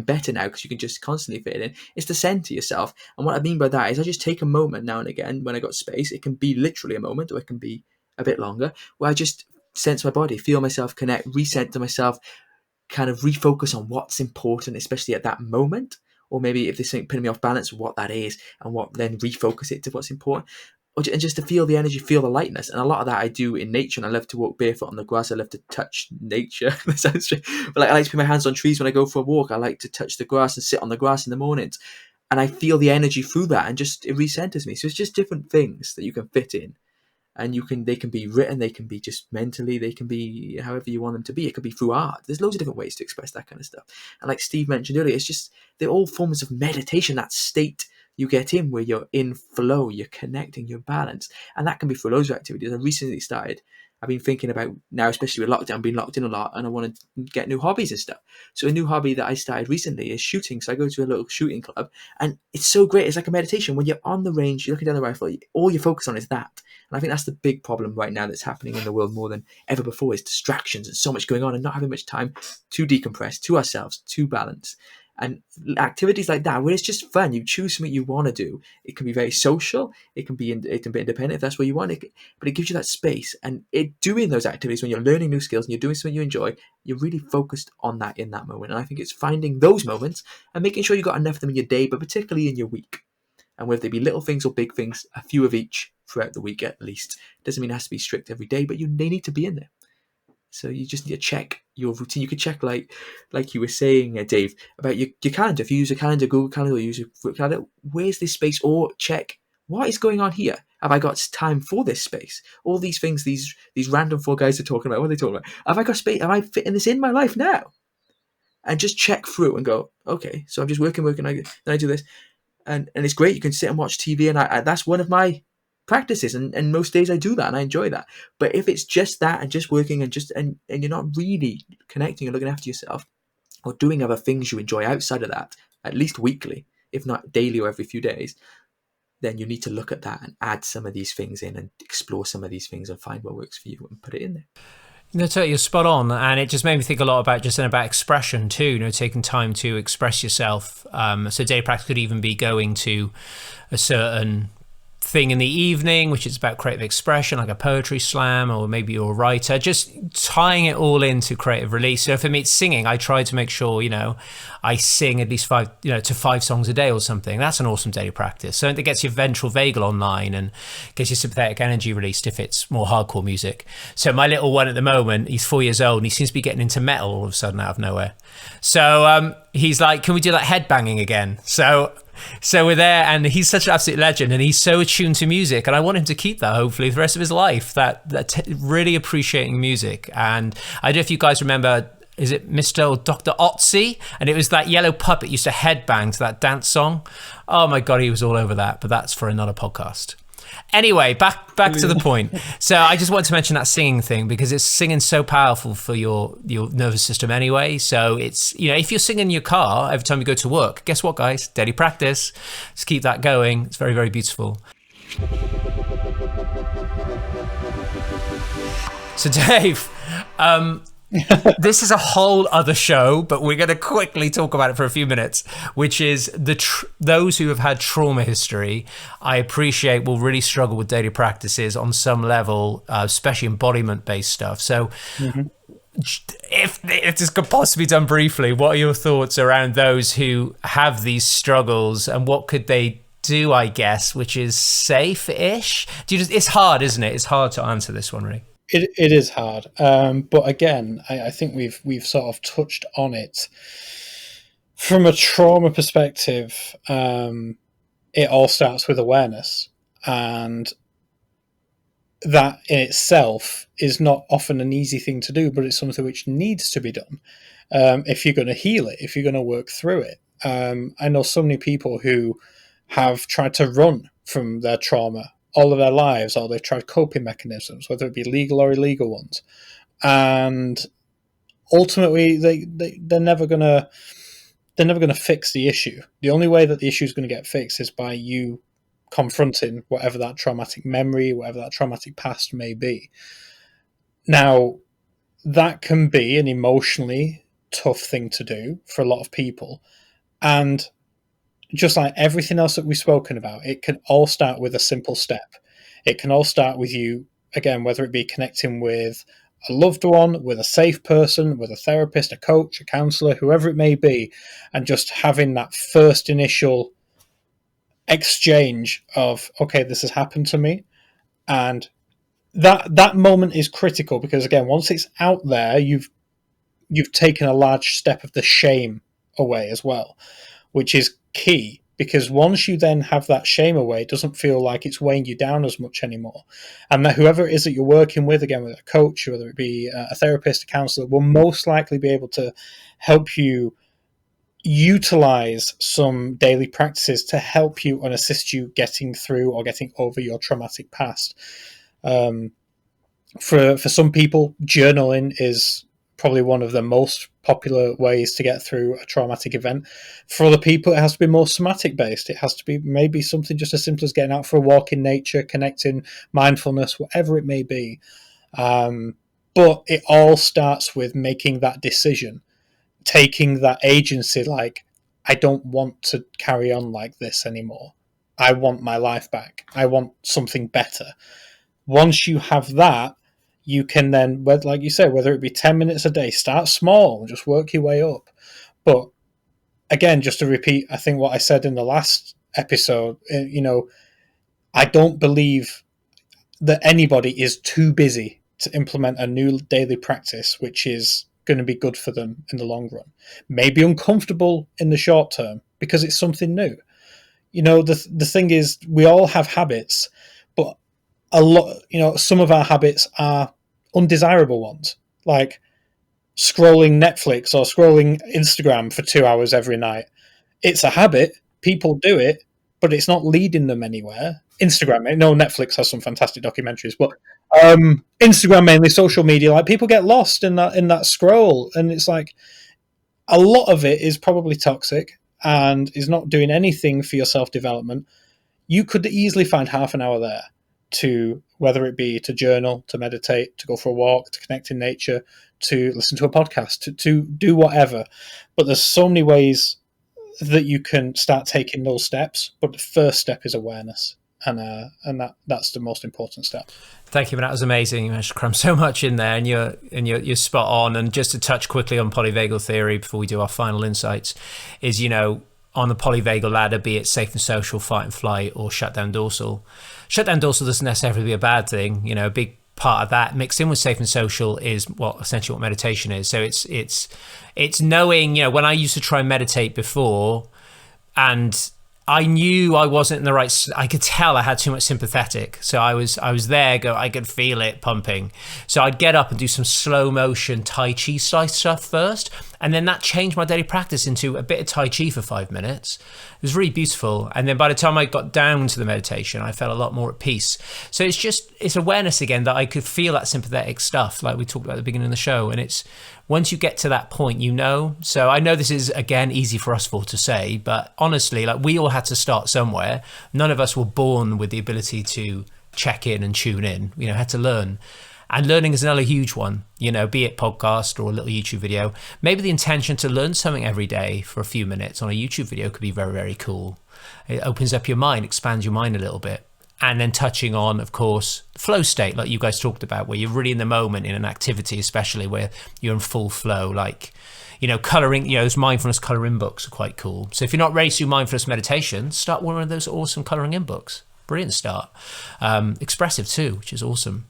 better now, because you can just constantly fit it in, is to center yourself. And what I mean by that is I just take a moment now and again when I got space. It can be literally a moment, or it can be a bit longer, where I just sense my body, feel myself connect, recenter myself, kind of refocus on what's important, especially at that moment. Or maybe if there's something putting me off balance, what that is, and what then refocus it to what's important. And just to feel the energy, feel the lightness. And a lot of that I do in nature. And I love to walk barefoot on the grass. I love to touch nature. That sounds strange. But I like to put my hands on trees when I go for a walk. I like to touch the grass and sit on the grass in the mornings. And I feel the energy through that, and just it recenters me. So it's just different things that you can fit in. And they can be written, they can be just mentally, they can be however you want them to be. It could be through art. There's loads of different ways to express that kind of stuff. And like Steve mentioned earlier, they're all forms of meditation, that state you get in where you're in flow, you're connecting, you're balanced. And that can be for loads of activities. I recently started, I've been thinking about now, especially with lockdown, being locked in a lot, and I want to get new hobbies and stuff. So a new hobby that I started recently is shooting. So I go to a little shooting club, and it's so great. It's like a meditation. When you're on the range, you're looking down the rifle, all you focus on is that. And I think that's the big problem right now that's happening in the world more than ever before, is distractions and so much going on and not having much time to decompress, to ourselves, to balance. And activities like that, where it's just fun, you choose something you want to do. It can be very social. It can be independent if that's what you want. But it gives you that space. And doing those activities when you're learning new skills and you're doing something you enjoy, you're really focused on that in that moment. And I think it's finding those moments and making sure you got enough of them in your day, but particularly in your week. And whether they be little things or big things, a few of each throughout the week at least. Doesn't mean it has to be strict every day, but they need to be in there. So you just need to check your routine. You could check, like you were saying, Dave, about your calendar. If you use a calendar, Google Calendar, or use a calendar, where's this space? Or check, what is going on here? Have I got time for this space? All these things, these random four guys are talking about, what are they talking about? Have I got space? Am I fitting this in my life now? And just check through and go, okay, so I'm just working, then I do this. And it's great. You can sit and watch TV, and I that's one of my practices, and most days I do that and I enjoy that. But if it's just that and just working and you're not really connecting and looking after yourself or doing other things you enjoy outside of that, at least weekly, if not daily or every few days, then you need to look at that and add some of these things in and explore some of these things and find what works for you and put it in there. No, totally, you're spot on, and it just made me think a lot about expression too. Taking time to express yourself. So daily practice could even be going to a certain thing in the evening, which is about creative expression, like a poetry slam, or maybe you're a writer, just tying it all into creative release. So for me, it's singing. I try to make sure, I sing at least 5 songs a day or something. That's an awesome daily practice. Something that gets your ventral vagal online and gets your sympathetic energy released if it's more hardcore music. So my little one at the moment, he's 4 years old and he seems to be getting into metal all of a sudden out of nowhere. So he's like, can we do that headbanging again? So we're there, and he's such an absolute legend, and he's so attuned to music, and I want him to keep that hopefully for the rest of his life, that really appreciating music. And I don't know if you guys remember, is it Mr. or Dr. Otzi? And it was that yellow puppet used to headbang to that dance song. Oh my God, he was all over that, but that's for another podcast. Anyway, back to the point. So I just wanted to mention that singing thing, because singing's so powerful for your nervous system anyway. So it's, if you're singing in your car every time you go to work, guess what, guys? Daily practice. Just keep that going. It's very, very beautiful. So Dave, this is a whole other show, but we're going to quickly talk about it for a few minutes, which is those who have had trauma history, I appreciate, will really struggle with daily practices on some level, especially embodiment-based stuff. So if this could possibly be done briefly, what are your thoughts around those who have these struggles, and what could they do, I guess, which is safe-ish? It's hard, isn't it? It's hard to answer this one, really. It is hard, but again, I think we've sort of touched on it from a trauma perspective. It all starts with awareness, and that in itself is not often an easy thing to do, but it's something which needs to be done if you're going to heal it, if you're going to work through it. I know so many people who have tried to run from their trauma all of their lives, or they've tried coping mechanisms, whether it be legal or illegal ones, and ultimately they're never gonna fix the issue. The only way that the issue is going to get fixed is by you confronting whatever that traumatic memory, whatever that traumatic past may be. Now, that can be an emotionally tough thing to do for a lot of people, and just like everything else that we've spoken about, it can all start with a simple step. It can all start with you, again, whether it be connecting with a loved one, with a safe person, with a therapist, a coach, a counselor, whoever it may be, and just having that first initial exchange of, okay, this has happened to me. And that moment is critical, because again, once it's out there, you've taken a large step of the shame away as well, which is key, because once you then have that shame away, it doesn't feel like it's weighing you down as much anymore. And that whoever it is that you're working with, again, with a coach, whether it be a therapist, a counselor, will most likely be able to help you utilize some daily practices to help you and assist you getting through or getting over your traumatic past. For some people, journaling is probably one of the most popular ways to get through a traumatic event. For other people, it has to be more somatic based. It has to be maybe something just as simple as getting out for a walk in nature, connecting, mindfulness, whatever it may be. But it all starts with making that decision, taking that agency, like, I don't want to carry on like this anymore. I want my life back. I want something better. Once you have that, you can then, like you say, whether it be 10 minutes a day, start small, just work your way up. But again, just to repeat, I think what I said in the last episode, I don't believe that anybody is too busy to implement a new daily practice, which is going to be good for them in the long run. Maybe uncomfortable in the short term because it's something new. The thing is, we all have habits, but some of our habits are undesirable ones, like scrolling Netflix or scrolling Instagram for 2 hours every night. It's a habit. People do it, but it's not leading them anywhere. Instagram, Netflix has some fantastic documentaries, but Instagram, mainly social media, like, people get lost in that scroll, and it's like a lot of it is probably toxic and is not doing anything for your self-development. You could easily find half an hour there to, whether it be to journal, to meditate, to go for a walk, to connect in nature, to listen to a podcast, to do whatever. But there's so many ways that you can start taking those steps. But the first step is awareness. And that's the most important step. Thank you, that was amazing. You managed to cram so much in there, and you're spot on. And just to touch quickly on polyvagal theory before we do our final insights, is on the polyvagal ladder, be it safe and social, fight and flight, or shut down dorsal. Shut down dorsal doesn't necessarily be a bad thing. A big part of that mixed in with safe and social is essentially what meditation is. So it's knowing, when I used to try and meditate before, and I knew I wasn't in the right. I could tell I had too much sympathetic. So I was there. I could feel it pumping. So I'd get up and do some slow motion Tai Chi stuff first, and then that changed my daily practice into a bit of Tai Chi for 5 minutes. It was really beautiful. And then by the time I got down to the meditation, I felt a lot more at peace. So it's awareness again, that I could feel that sympathetic stuff, like we talked about at the beginning of the show. And it's once you get to that point, So I know this is, again, easy for us four to say, but honestly, like, we all had to start somewhere. None of us were born with the ability to check in and tune in. Had to learn. And learning is another huge one, be it podcast or a little YouTube video. Maybe the intention to learn something every day for a few minutes on a YouTube video could be very, very cool. It opens up your mind, expands your mind a little bit. And then touching on, of course, flow state, like you guys talked about, where you're really in the moment in an activity, especially where you're in full flow, like, coloring, those mindfulness coloring books are quite cool. So if you're not ready to do mindfulness meditation, start one of those awesome coloring in books. Brilliant start. Expressive too, which is awesome.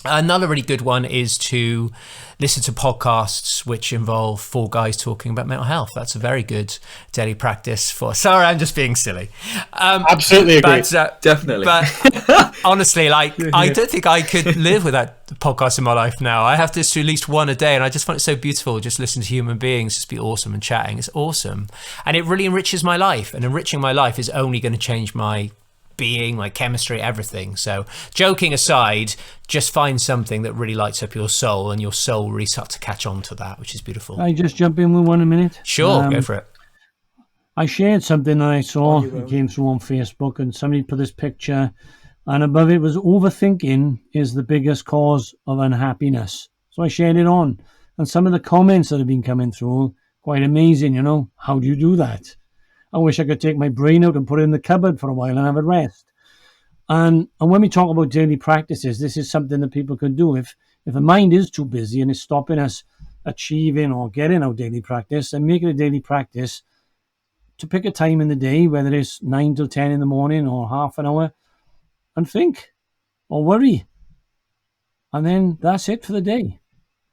Another really good one is to listen to podcasts which involve four guys talking about mental health. That's a very good daily practice for... Sorry, I'm just being silly. Absolutely agree. Definitely. But honestly, like, I don't think I could live without podcast in my life now. I have to do at least one a day, and I just find it so beautiful. Just listen to human beings, just be awesome and chatting. It's awesome. And it really enriches my life. And enriching my life is only going to change my being, my chemistry, everything. So joking aside, just find something that really lights up your soul, and your soul really starts to catch on to that, which is beautiful. I just jump in with one a minute? Sure, go for it. I shared something that I saw. It came through on Facebook, and somebody put this picture, and above it was, overthinking is the biggest cause of unhappiness. So I shared it on, and some of the comments that have been coming through, quite amazing. How do you do that? I wish I could take my brain out and put it in the cupboard for a while and have a rest. And when we talk about daily practices, this is something that people can do. If the mind is too busy and is stopping us achieving or getting our daily practice, then make it a daily practice to pick a time in the day, whether it's 9 till 10 in the morning or half an hour, and think or worry. And then that's it for the day.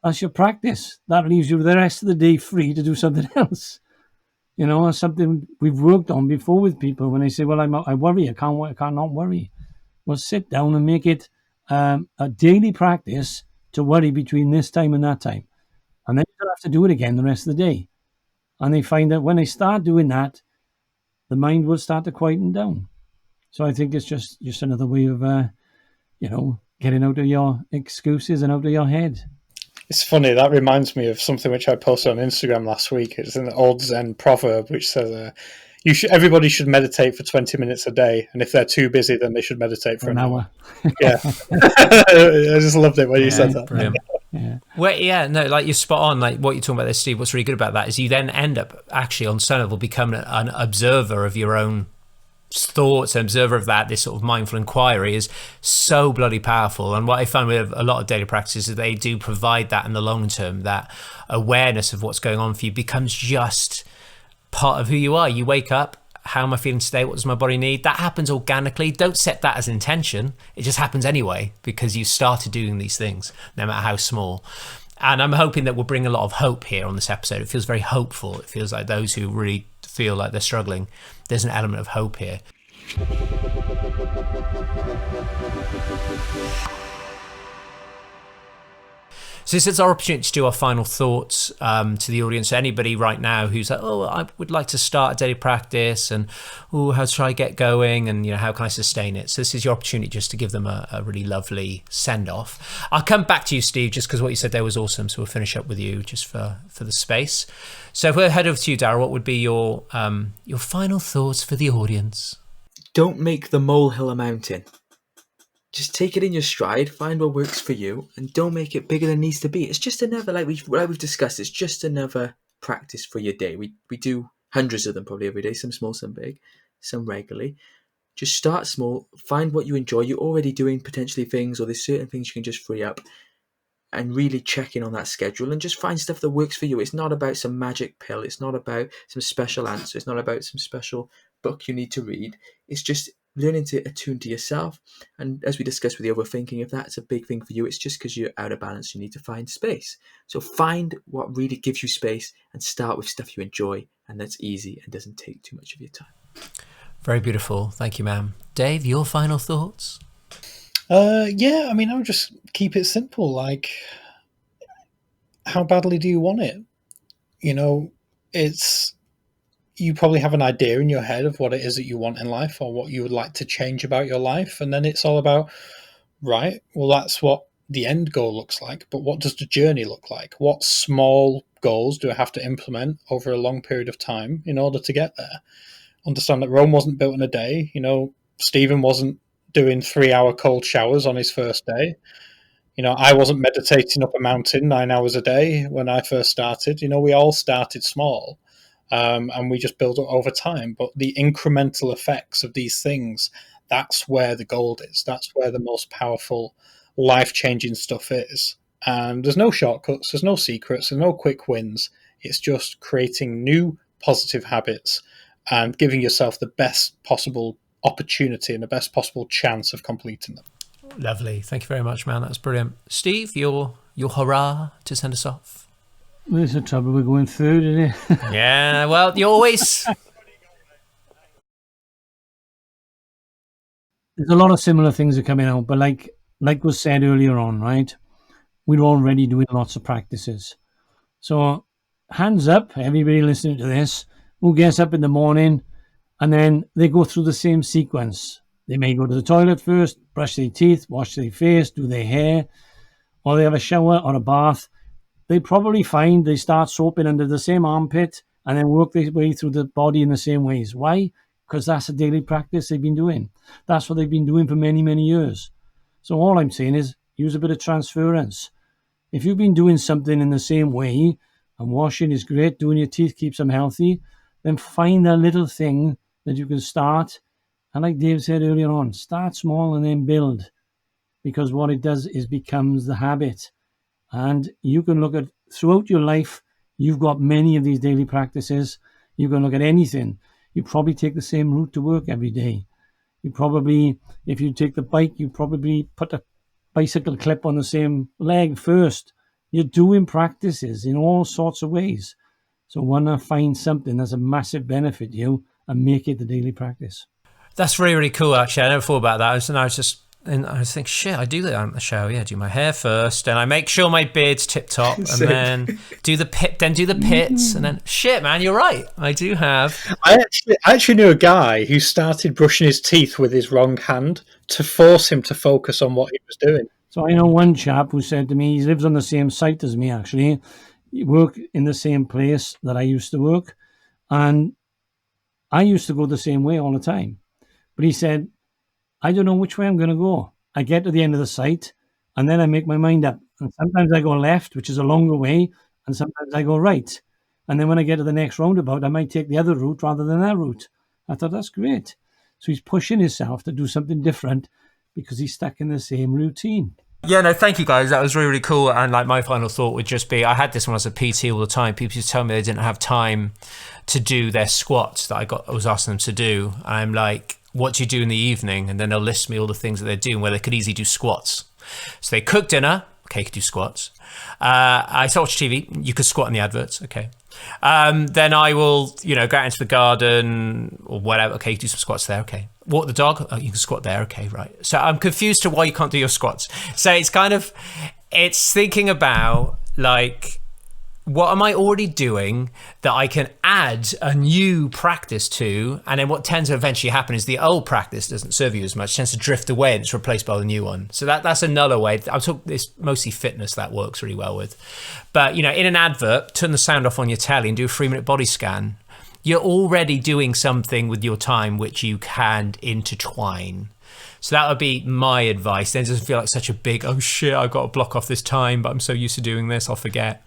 That's your practice. That leaves you the rest of the day free to do something else. Something we've worked on before with people when they say, well, I worry, I can't not worry. Well, sit down and make it a daily practice to worry between this time and that time. And then you don't have to do it again the rest of the day. And they find that when they start doing that, the mind will start to quieten down. So I think it's just another way of, getting out of your excuses and out of your head. It's funny, that reminds me of something which I posted on Instagram last week. It's an old Zen proverb which says, everybody should meditate for 20 minutes a day, and if they're too busy, then they should meditate for an hour. Yeah. I just loved it when you said that. Brilliant. Yeah. Well, yeah, no, like you're spot on. Like what you're talking about there, Steve, what's really good about that is you then end up actually on some level becoming an observer of your own thoughts, an observer of that. This sort of mindful inquiry is so bloody powerful. And what I found with a lot of daily practices is they do provide that in the long term, that awareness of what's going on for you becomes just part of who you are. You wake up, how am I feeling today? What does my body need? That happens organically. Don't set that as intention. It just happens anyway because you started doing these things, no matter how small. And I'm hoping that we'll bring a lot of hope here on this episode. It feels very hopeful. It feels like those who really feel like they're struggling, there's an element of hope here. So this is our opportunity to do our final thoughts to the audience. So anybody right now who's like, oh, I would like to start a daily practice, and how should I get going, and how can I sustain it? So this is your opportunity just to give them a really lovely send off. I'll come back to you, Steve, just because what you said there was awesome. So we'll finish up with you just for the space. So if we'll head over to you, Darryl, what would be your final thoughts for the audience? Don't make the molehill a mountain. Just take it in your stride, find what works for you, and don't make it bigger than it needs to be. It's just another, like we've discussed, it's just another practice for your day. We do hundreds of them probably every day, some small, some big, some regularly. Just start small, find what you enjoy. You're already doing potentially things, or there's certain things you can just free up, and really check in on that schedule and just find stuff that works for you. It's not about some magic pill. It's not about some special answer. It's not about some special book you need to read. It's just learning to attune to yourself. And as we discussed with the overthinking, if that's a big thing for you, it's just because you're out of balance, you need to find space. So find what really gives you space and start with stuff you enjoy and that's easy and doesn't take too much of your time. Very beautiful. Thank you, ma'am. Dave, your final thoughts? I would just keep it simple. Like, how badly do you want it? You probably have an idea in your head of what it is that you want in life or what you would like to change about your life. And then it's all about, right, well, that's what the end goal looks like. But what does the journey look like? What small goals do I have to implement over a long period of time in order to get there? Understand that Rome wasn't built in a day. Stephen wasn't doing 3-hour cold showers on his first day. I wasn't meditating up a mountain 9 hours a day when I first started. We all started small. And we just build up over time. But the incremental effects of these things, that's where the gold is. That's where the most powerful, life-changing stuff is. And there's no shortcuts, there's no secrets, there's no quick wins. It's just creating new positive habits and giving yourself the best possible opportunity and the best possible chance of completing them. Lovely. Thank you very much, man. That's brilliant. Steve, your hurrah to send us off. There's the trouble we're going through today. Yeah, well, you always... There's a lot of similar things are coming out, but like was said earlier on, right? We're already doing lots of practices. So hands up, everybody listening to this, who gets up in the morning and then they go through the same sequence. They may go to the toilet first, brush their teeth, wash their face, do their hair, or they have a shower or a bath. They probably find they start soaping under the same armpit and then work their way through the body in the same ways. Why? Because that's a daily practice they've been doing. That's what they've been doing for many, many years. So all I'm saying is use a bit of transference. If you've been doing something in the same way, and washing is great, doing your teeth keeps them healthy, then find a little thing that you can start. And like Dave said earlier on, start small and then build. Because what it does is becomes the habit. And you can look at throughout your life, you've got many of these daily practices. You can look at anything. You probably take the same route to work every day. You probably, if you take the bike, you probably put a bicycle clip on the same leg first. You're doing practices in all sorts of ways. So why not find something that's a massive benefit to you and make it the daily practice? That's really, really cool, actually. I never thought about that. I was just and I was thinking, shit, I do that on the show. Yeah, do my hair first, and I make sure my beard's tip top, and then do the pits, and then shit, man, you're right. I do have. I actually knew a guy who started brushing his teeth with his wrong hand to force him to focus on what he was doing. So I know one chap who said to me, he lives on the same site as me, actually. He worked in the same place that I used to work, and I used to go the same way all the time. But he said, I don't know which way I'm going to go. I get to the end of the site, and then I make my mind up. And sometimes I go left, which is a longer way, and sometimes I go right. And then when I get to the next roundabout, I might take the other route rather than that route. I thought, that's great. So he's pushing himself to do something different because he's stuck in the same routine. Yeah, no, thank you guys. That was really, really cool. And like my final thought would just be, I had this when I was a PT all the time. People used to tell me they didn't have time to do their squats that I was asking them to do. I'm like, what do you do in the evening? And then they'll list me all the things that they're doing where they could easily do squats. So they cook dinner. Okay, you could do squats. I watch TV. You could squat in the adverts. Okay. Then I will, go out into the garden or whatever. Okay, you do some squats there. Okay. Walk the dog. Oh, you can squat there. Okay, right. So I'm confused to why you can't do your squats. So it's thinking about like, what am I already doing that I can add a new practice to? And then what tends to eventually happen is the old practice doesn't serve you as much, tends to drift away and it's replaced by the new one. So that's another way. I'm talking this mostly fitness that works really well with. But, in an advert, turn the sound off on your telly and do a 3-minute body scan. You're already doing something with your time which you can intertwine. So that would be my advice. Then it doesn't feel like such a big, oh shit, I've got to block off this time, but I'm so used to doing this, I'll forget.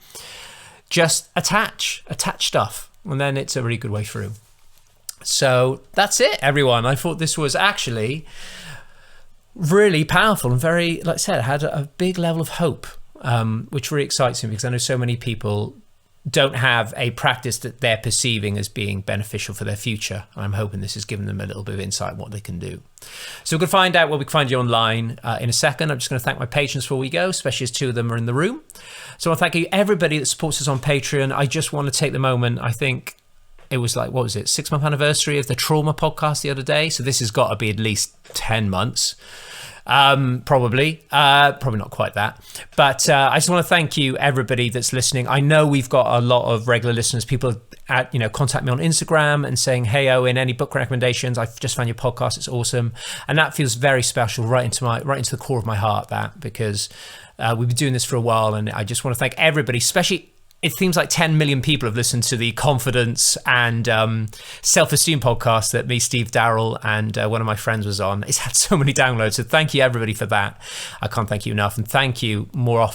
Just attach stuff, and then it's a really good way through. So that's it, everyone. I thought this was actually really powerful and very, like I said, it had a big level of hope, which really excites me because I know so many people don't have a practice that they're perceiving as being beneficial for their future. I'm hoping this has given them a little bit of insight on what they can do. So we're going to find out where we can find you online in a second. I'm just going to thank my patrons before we go, especially as 2 of them are in the room. So I want to thank you, everybody that supports us on Patreon. I just want to take the moment. I think it was like, 6-month anniversary of the Trauma podcast the other day. So this has got to be at least 10 months. Probably not quite that, but I just want to thank you, everybody that's listening. I know we've got a lot of regular listeners. People contact me on Instagram and saying, hey Owen, any book recommendations? I've just found your podcast, it's awesome. And that feels very special, right into the core of my heart, because we've been doing this for a while, and I just want to thank everybody, especially. It seems like 10 million people have listened to the confidence and self-esteem podcast that me, Steve, Darryl, and one of my friends was on. It's had so many downloads. So thank you, everybody, for that. I can't thank you enough. And thank you more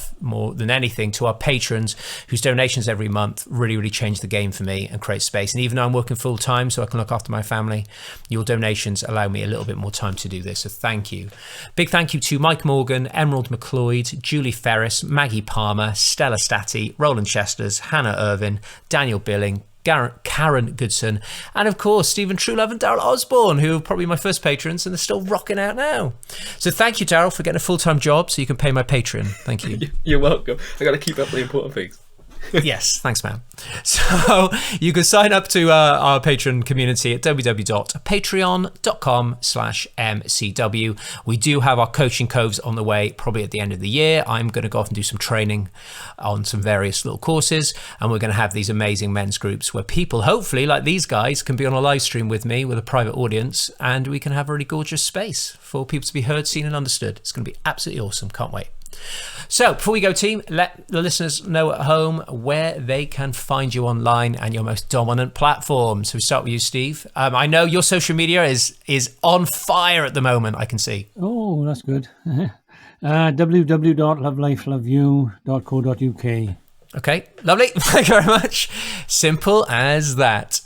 than anything to our patrons whose donations every month really, really change the game for me and create space. And even though I'm working full time so I can look after my family, your donations allow me a little bit more time to do this. So thank you. Big thank you to Mike Morgan, Emerald McLeod, Julie Ferris, Maggie Palmer, Stella Stati, Roland Chester, Hannah Irvin, Daniel Billing, Karen Goodson, and of course Stephen Truelove and Darryl Osborne, who are probably my first patrons and they're still rocking out now. So thank you, Darryl, for getting a full-time job so you can pay my Patreon. Thank you. You're welcome. I got to keep up the important things. Yes, thanks, man. So you can sign up to our Patreon community at www.patreon.com/mcw. We do have our coaching coves on the way, probably at the end of the year. I'm going to go off and do some training on some various little courses, and we're going to have these amazing men's groups where people, hopefully, like these guys, can be on a live stream with me with a private audience, and we can have a really gorgeous space for people to be heard, seen, and understood. It's going to be absolutely awesome. Can't wait. So before we go, team, let the listeners know at home where they can find you online and your most dominant platform. So we start with you, Steve. I know your social media is on fire at the moment, I can see. Oh, that's good. www.lovelifeloveyou.co.uk. Okay, lovely. Thank you very much. Simple as that.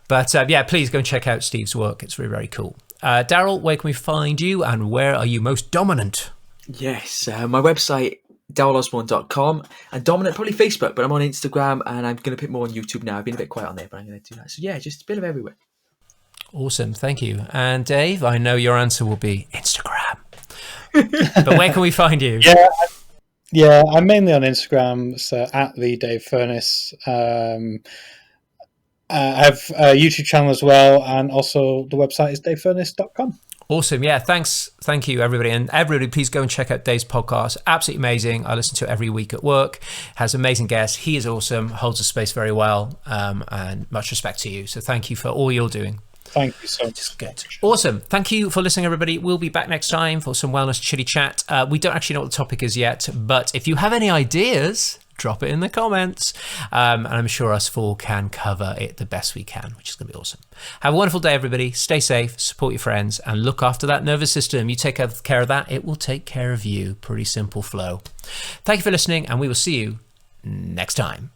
But yeah, please go and check out Steve's work. It's very, very cool. Darryl, where can we find you and where are you most dominant? Yes, my website, darrylosborne.com, and dominant, probably Facebook, but I'm on Instagram and I'm going to put more on YouTube now. I've been a bit quiet on there, but I'm going to do that. So yeah, just a bit of everywhere. Awesome, thank you. And Dave, I know your answer will be Instagram. But where can we find you? Yeah, I'm mainly on Instagram, so at the Dave Furness. I have a YouTube channel as well, and also the website is davefurness.com. Awesome. Yeah. Thank you, everybody. And everybody, please go and check out Dave's podcast. Absolutely amazing. I listen to it every week at work. Has amazing guests. He is awesome, holds the space very well, and much respect to you. So thank you for all you're doing. Thank you so much. Good. Awesome. Thank you for listening, everybody. We'll be back next time for some wellness chitty chat. We don't actually know what the topic is yet, but if you have any ideas, drop it in the comments. And I'm sure us four can cover it the best we can, which is going to be awesome. Have a wonderful day, everybody. Stay safe, support your friends, and look after that nervous system. You take care of that, it will take care of you. Pretty simple flow. Thank you for listening, and we will see you next time.